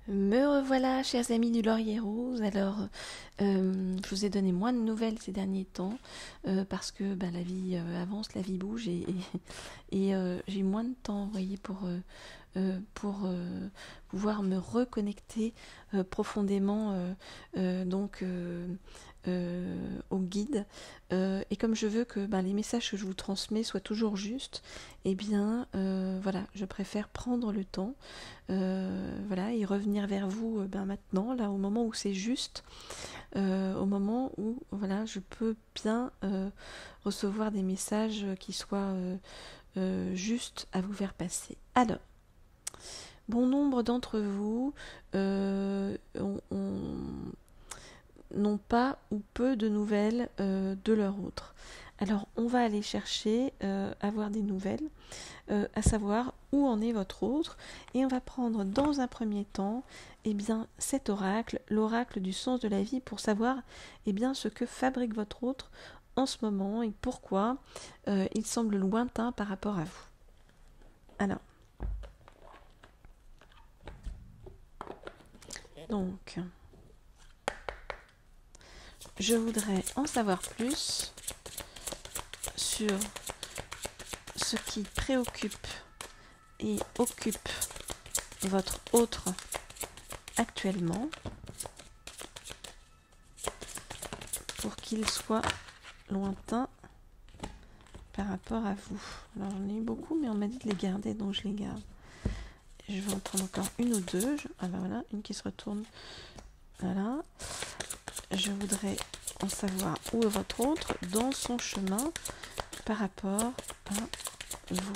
Me revoilà, chers amis du Laurier Rose. Alors, je vous ai donné moins de nouvelles ces derniers temps parce que la vie avance, la vie bouge et j'ai moins de temps, vous voyez, pour pouvoir me reconnecter profondément au guide. Et comme je veux que les messages que je vous transmets soient toujours justes, eh bien, voilà, je préfère prendre le temps, voilà, et revenir vers vous maintenant, là, au moment où c'est juste, au moment où, voilà, je peux bien recevoir des messages qui soient justes à vous faire passer. Alors, bon nombre d'entre vous n'ont pas ou peu de nouvelles de leur autre. Alors, on va aller chercher avoir des nouvelles, à savoir où en est votre autre, et on va prendre dans un premier temps cet oracle, l'oracle du sens de la vie, pour savoir ce que fabrique votre autre en ce moment et pourquoi il semble lointain par rapport à vous. Alors, donc, je voudrais en savoir plus sur ce qui préoccupe et occupe votre autre actuellement pour qu'il soit lointain par rapport à vous. Alors j'en ai eu beaucoup, mais on m'a dit de les garder, donc je les garde. Je vais en prendre encore une ou deux. Voilà, une qui se retourne. Voilà. Je voudrais en savoir où est votre autre dans son chemin par rapport à vous.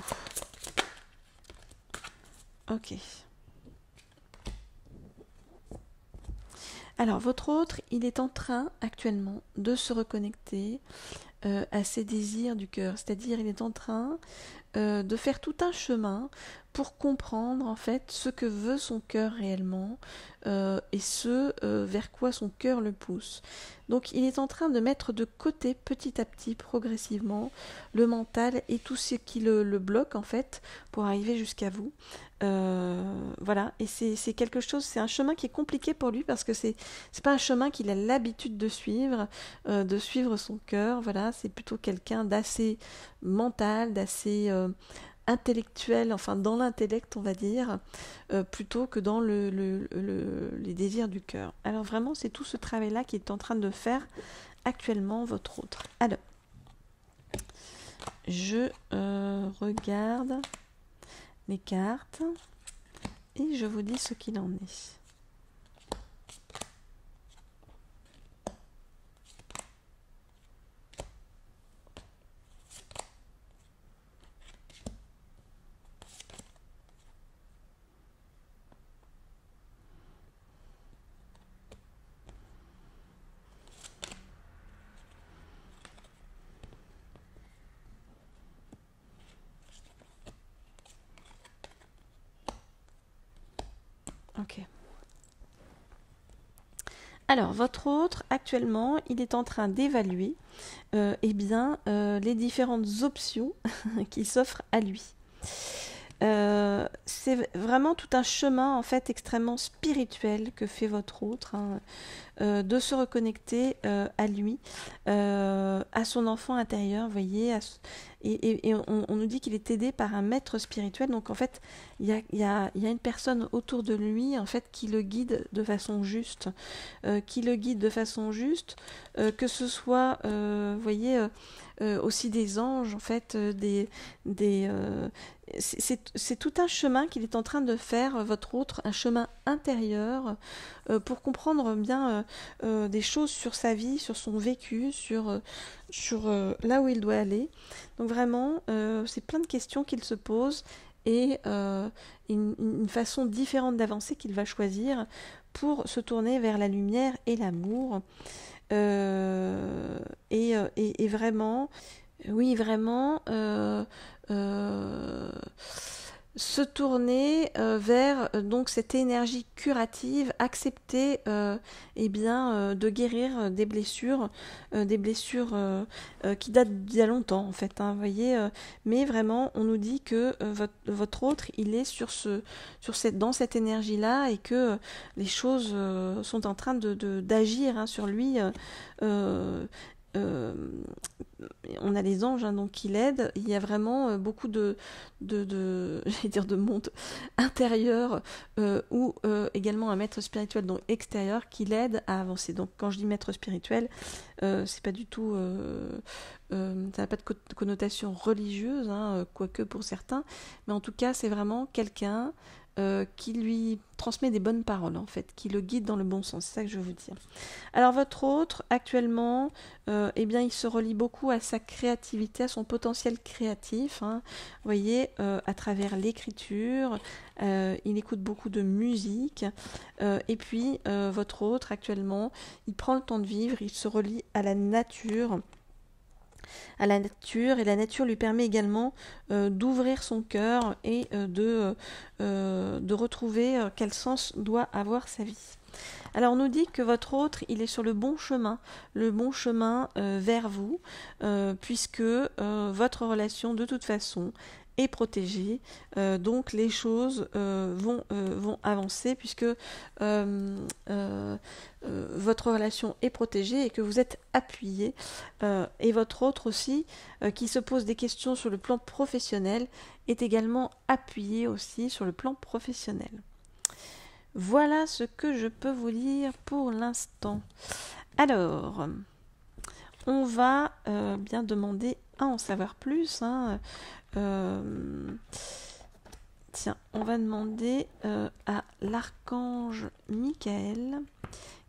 Ok. Alors, votre autre, il est en train actuellement de se reconnecter à ses désirs du cœur. C'est-à-dire, il est en train de faire tout un chemin pour comprendre en fait ce que veut son cœur réellement et ce vers quoi son cœur le pousse. Donc il est en train de mettre de côté petit à petit, progressivement, le mental et tout ce qui le bloque en fait pour arriver jusqu'à vous. Voilà, et c'est quelque chose, c'est un chemin qui est compliqué pour lui parce que c'est pas un chemin qu'il a l'habitude de suivre son cœur. Voilà, c'est plutôt quelqu'un d'assez mental, d'assez intellectuel, enfin dans l'intellect on va dire, plutôt que dans les désirs du cœur. Alors vraiment c'est tout ce travail-là qui est en train de faire actuellement votre autre. Alors, je regarde les cartes et je vous dis ce qu'il en est. Ok. Alors, votre autre, actuellement, il est en train d'évaluer les différentes options qui s'offrent à lui. C'est vraiment tout un chemin en fait extrêmement spirituel que fait votre autre, de se reconnecter à lui, à son enfant intérieur, vous voyez, et on nous dit qu'il est aidé par un maître spirituel. Donc en fait, il y a une personne autour de lui en fait qui le guide de façon juste, que ce soit, vous voyez, aussi des anges en fait, c'est tout un chemin qu'il est en train de faire, votre autre, un chemin intérieur pour comprendre bien des choses sur sa vie, sur son vécu, sur là où il doit aller. Donc vraiment, c'est plein de questions qu'il se pose et une façon différente d'avancer qu'il va choisir pour se tourner vers la lumière et l'amour. Et vraiment, oui, vraiment, se tourner vers donc cette énergie curative, accepter eh bien, de guérir des blessures qui datent d'il y a longtemps en fait. Hein, vous voyez, mais vraiment, on nous dit que votre autre, il est dans cette énergie-là et que les choses sont en train d'agir hein, sur lui. Euh, on a les anges hein, donc qui l'aident. Il y a vraiment beaucoup j'allais dire de monde intérieur ou également un maître spirituel donc extérieur qui l'aide à avancer. Donc quand je dis maître spirituel, c'est pas du tout, ça n'a pas de connotation religieuse, hein, quoique pour certains, mais en tout cas c'est vraiment quelqu'un qui lui transmet des bonnes paroles en fait, qui le guide dans le bon sens, c'est ça que je veux vous dire. Alors votre autre, actuellement, eh bien il se relie beaucoup à sa créativité, à son potentiel créatif, hein. Vous voyez, à travers l'écriture, il écoute beaucoup de musique, et puis votre autre, actuellement, il prend le temps de vivre, il se relie à la nature, et la nature lui permet également d'ouvrir son cœur et de retrouver quel sens doit avoir sa vie. Alors on nous dit que votre autre, il est sur le bon chemin vers vous, puisque votre relation de toute façon est protégée, donc les choses vont avancer puisque votre relation est protégée et que vous êtes appuyé, et votre autre aussi, qui se pose des questions sur le plan professionnel, est également appuyé aussi sur le plan professionnel. Voilà ce que je peux vous dire pour l'instant. Alors, on va bien demander à en savoir plus. Hein. Tiens, on va demander à l'archange Michael,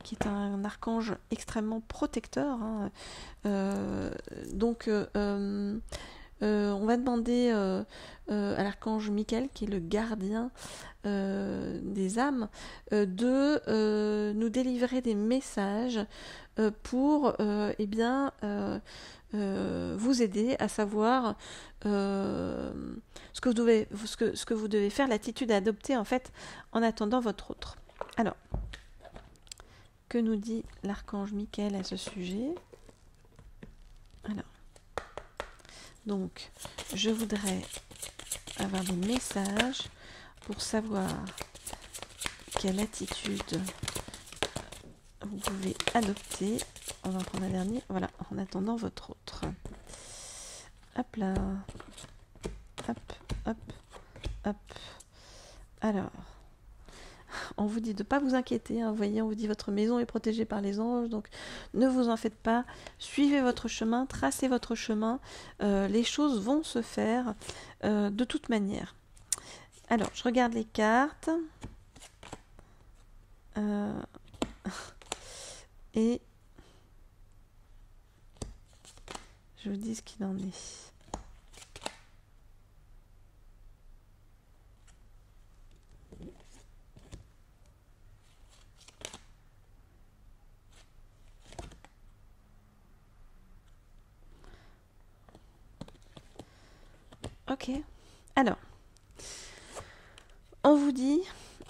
qui est un archange extrêmement protecteur. Hein. On va demander à l'archange Michael, qui est le gardien des âmes, de nous délivrer des messages pour eh bien, vous aider à savoir ce que vous devez faire, l'attitude à adopter en fait en attendant votre autre. Alors, que nous dit l'archange Michael à ce sujet? Alors, donc, je voudrais avoir des messages pour savoir quelle attitude vous pouvez adopter. On va en prendre un dernier. Voilà, en attendant votre autre. Hop là. Hop, hop, hop. Alors, on vous dit de ne pas vous inquiéter. Hein. Vous voyez, on vous dit votre maison est protégée par les anges. Donc, ne vous en faites pas. Suivez votre chemin, tracez votre chemin. Les choses vont se faire de toute manière. Alors, je regarde les cartes. Et je vous dis ce qu'il en est. Ok. Alors, on vous dit...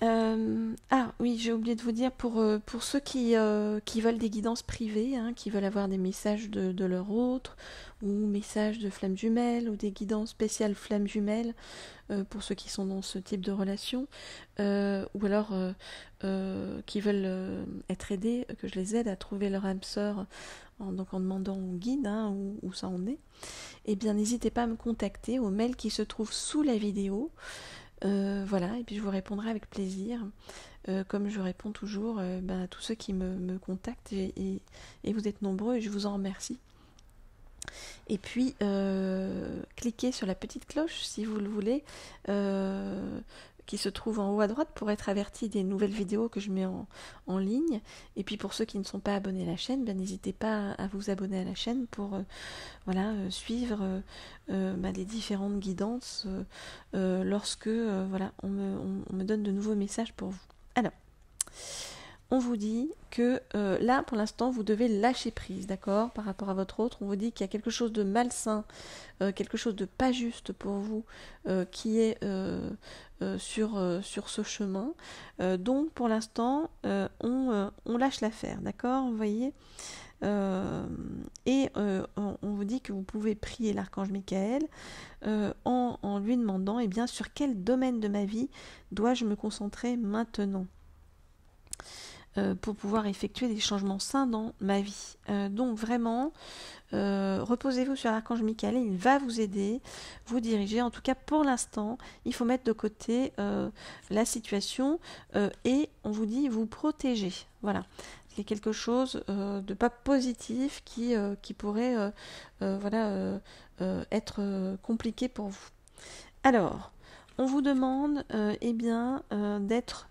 ah oui, j'ai oublié de vous dire pour ceux qui veulent des guidances privées, hein, qui veulent avoir des messages de leur autre, ou messages de flammes jumelles, ou des guidances spéciales flammes jumelles, pour ceux qui sont dans ce type de relation, ou alors qui veulent être aidés, que je les aide à trouver leur âme sœur, en demandant au guide hein, où ça en est, eh bien n'hésitez pas à me contacter au mail qui se trouve sous la vidéo. Voilà, et puis je vous répondrai avec plaisir, comme je réponds toujours à tous ceux qui me contactent, et vous êtes nombreux et je vous en remercie. Et puis, cliquez sur la petite cloche si vous le voulez, qui se trouve en haut à droite pour être averti des nouvelles vidéos que je mets en ligne. Et puis pour ceux qui ne sont pas abonnés à la chaîne, n'hésitez pas à vous abonner à la chaîne pour suivre les différentes guidances lorsque on me donne de nouveaux messages pour vous. Alors, on vous dit que là, pour l'instant, vous devez lâcher prise, d'accord, par rapport à votre autre. On vous dit qu'il y a quelque chose de malsain, quelque chose de pas juste pour vous qui est sur ce chemin. Donc, pour l'instant, on lâche l'affaire, d'accord, vous voyez. On vous dit que vous pouvez prier l'archange Michael en lui demandant, eh bien, sur quel domaine de ma vie dois-je me concentrer maintenant pour pouvoir effectuer des changements sains dans ma vie. Donc vraiment, reposez-vous sur l'archange Michael, il va vous aider, vous diriger. En tout cas, pour l'instant, il faut mettre de côté la situation et on vous dit vous protéger. Voilà. Il y a quelque chose de pas positif qui pourrait être compliqué pour vous. Alors, on vous demande d'être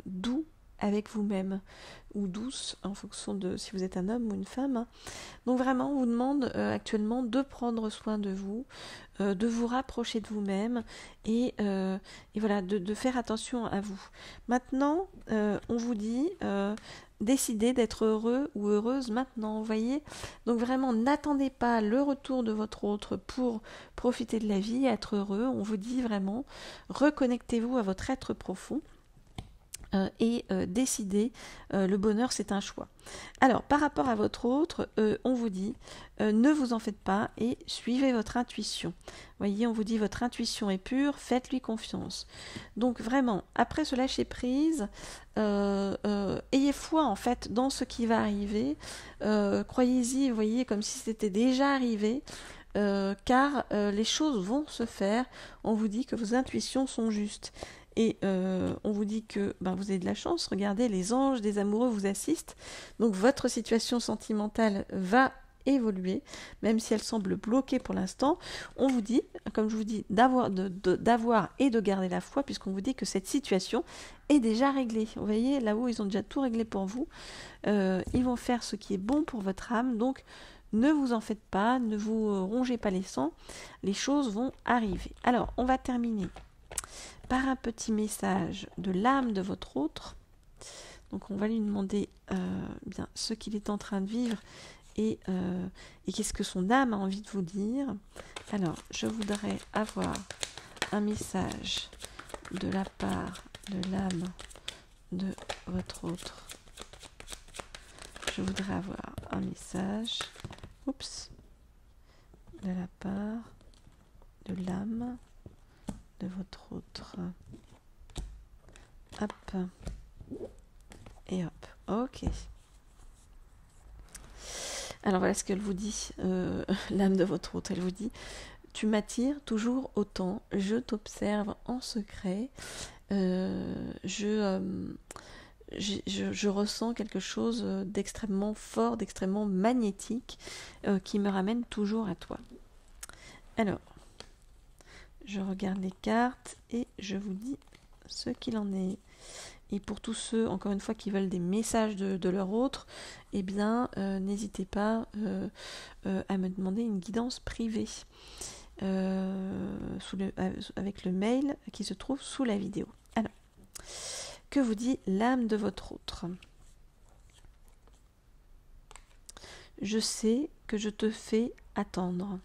doux avec vous-même ou douce en fonction de si vous êtes un homme ou une femme. Donc vraiment, on vous demande actuellement de prendre soin de vous, de vous rapprocher de vous-même et voilà, de faire attention à vous. Maintenant, on vous dit décidez d'être heureux ou heureuse maintenant, vous voyez. Donc vraiment, n'attendez pas le retour de votre autre pour profiter de la vie, être heureux. On vous dit vraiment, reconnectez-vous à votre être profond. Et décider, le bonheur c'est un choix. Alors par rapport à votre autre, on vous dit ne vous en faites pas et suivez votre intuition. Voyez, on vous dit votre intuition est pure, faites-lui confiance. Donc vraiment, après ce lâcher prise, ayez foi en fait dans ce qui va arriver, croyez-y, voyez, comme si c'était déjà arrivé. Car les choses vont se faire, on vous dit que vos intuitions sont justes. Et on vous dit que vous avez de la chance, regardez, les anges des amoureux vous assistent, donc votre situation sentimentale va évoluer, même si elle semble bloquée pour l'instant. On vous dit, comme je vous dis, d'avoir et de garder la foi, puisqu'on vous dit que cette situation est déjà réglée. Vous voyez, là-haut, ils ont déjà tout réglé pour vous. Ils vont faire ce qui est bon pour votre âme, donc ne vous en faites pas, ne vous rongez pas les sangs, les choses vont arriver. Alors, on va terminer par un petit message de l'âme de votre autre. Donc on va lui demander bien ce qu'il est en train de vivre et qu'est-ce que son âme a envie de vous dire. Alors je voudrais avoir un message de la part de l'âme de votre autre. Je voudrais avoir un message de la part de l'âme de votre autre. Hop. Et hop. Ok. Alors voilà ce qu'elle vous dit, l'âme de votre autre. Elle vous dit, tu m'attires toujours autant, je t'observe en secret, je ressens quelque chose d'extrêmement fort, d'extrêmement magnétique, qui me ramène toujours à toi. Alors, je regarde les cartes et je vous dis ce qu'il en est. Et pour tous ceux, encore une fois, qui veulent des messages de leur autre, eh bien, n'hésitez pas à me demander une guidance privée avec le mail qui se trouve sous la vidéo. Alors, que vous dit l'âme de votre autre ? Je sais que je te fais attendre.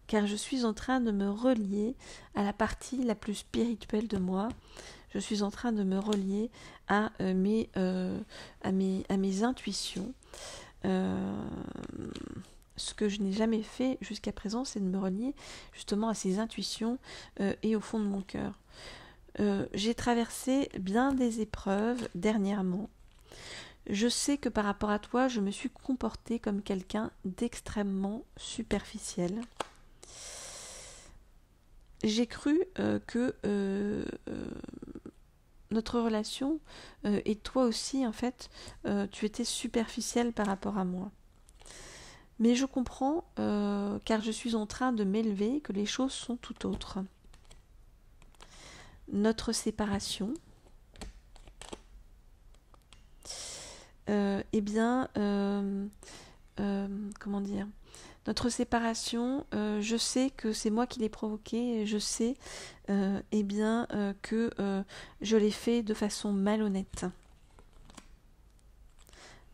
Car je suis en train de me relier à la partie la plus spirituelle de moi. Je suis en train de me relier à mes intuitions. Ce que je n'ai jamais fait jusqu'à présent, c'est de me relier justement à ces intuitions et au fond de mon cœur. J'ai traversé bien des épreuves dernièrement. Je sais que par rapport à toi, je me suis comportée comme quelqu'un d'extrêmement superficiel. J'ai cru que notre relation et toi aussi, en fait, tu étais superficielle par rapport à moi. Mais je comprends, car je suis en train de m'élever, que les choses sont tout autres. Notre séparation, comment dire ? notre séparation, je sais que c'est moi qui l'ai provoquée, et je sais que je l'ai fait de façon malhonnête.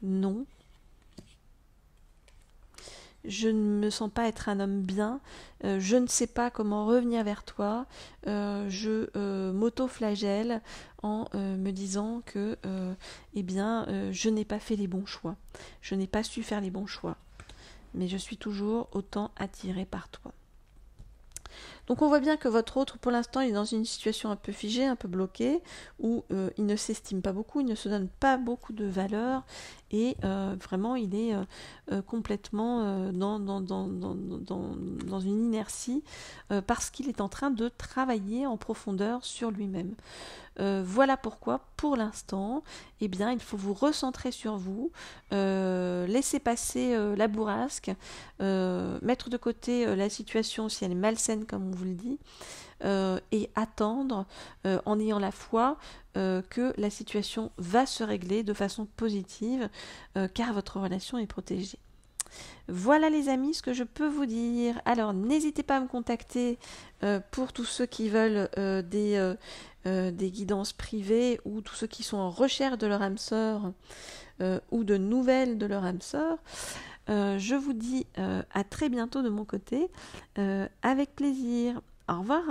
Non. Je ne me sens pas être un homme bien, je ne sais pas comment revenir vers toi, je m'auto-flagelle en me disant que je n'ai pas fait les bons choix, je n'ai pas su faire les bons choix, mais je suis toujours autant attirée par toi. Donc on voit bien que votre autre, pour l'instant, il est dans une situation un peu figée, un peu bloquée, où il ne s'estime pas beaucoup, il ne se donne pas beaucoup de valeur, et vraiment il est complètement dans une inertie, parce qu'il est en train de travailler en profondeur sur lui-même. Voilà pourquoi, pour l'instant, il faut vous recentrer sur vous, laisser passer la bourrasque, mettre de côté la situation si elle est malsaine comme on vous le dit, et attendre en ayant la foi que la situation va se régler de façon positive, car votre relation est protégée. Voilà les amis ce que je peux vous dire. Alors n'hésitez pas à me contacter pour tous ceux qui veulent des guidances privées, ou tous ceux qui sont en recherche de leur âme sœur ou de nouvelles de leur âme sœur. Je vous dis à très bientôt de mon côté, avec plaisir. Au revoir.